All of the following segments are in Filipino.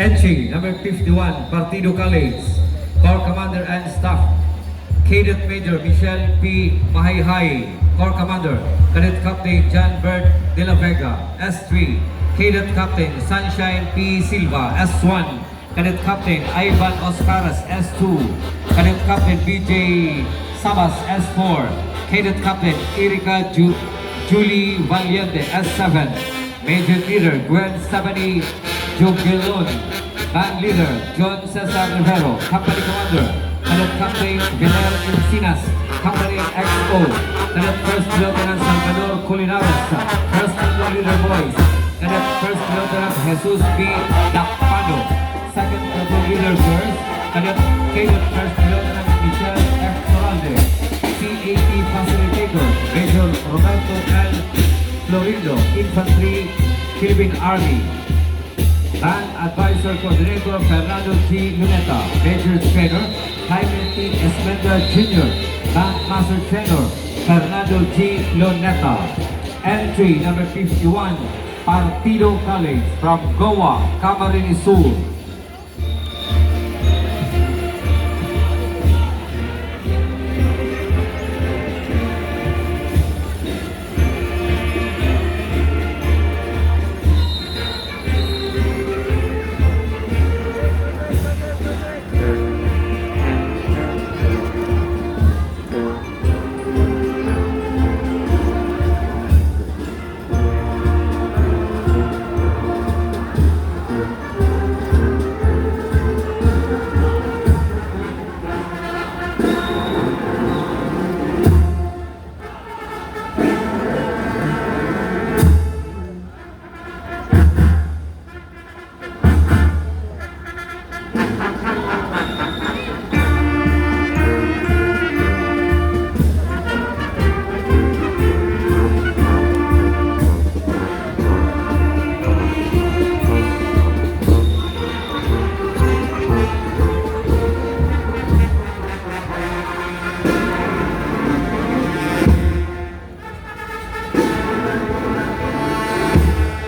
Entry number 51, Partido College, Corps Commander and Staff, Cadet Major Michelle P. Mahayhay, Corps Commander, Cadet Captain John Bert De La Vega, S3, Cadet Captain Sunshine P. Silva, S1, Cadet Captain Ivan Oscaras, S2, Cadet Captain BJ Sabas, S4, Cadet Captain Erika Julie Valiente, S7, Major Leader Gwen Stephanie Jogelon, Band Leader John Cesar Rivero, Company Commander Cadet Captain Villar Encinas, Company XO, Cadet First Lieutenant Salvador Culinares, First Leader Boys, Cadet First Lieutenant Jesus B. Lacpano, Second Leader Girls, Cadet First Lieutenant Michelle F. Corralde, CAT Facilitator Major Roberto L. Florindo, Infantry, Philippine Army, Band Advisor Coordinator Fernando G. Luneta, Major Trainer Jaime T. Esmenda Jr., Band Master Trainer Fernando G. Luneta. Entry number 51, Partido College from Goa, Camarines Sur.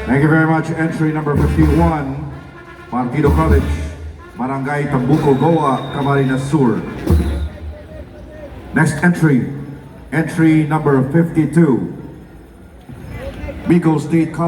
Thank you very much. Entry number 51, Partido College, Barangay Tambuco, Goa, Camarines Sur. Next entry, entry number 52, Bicol State College.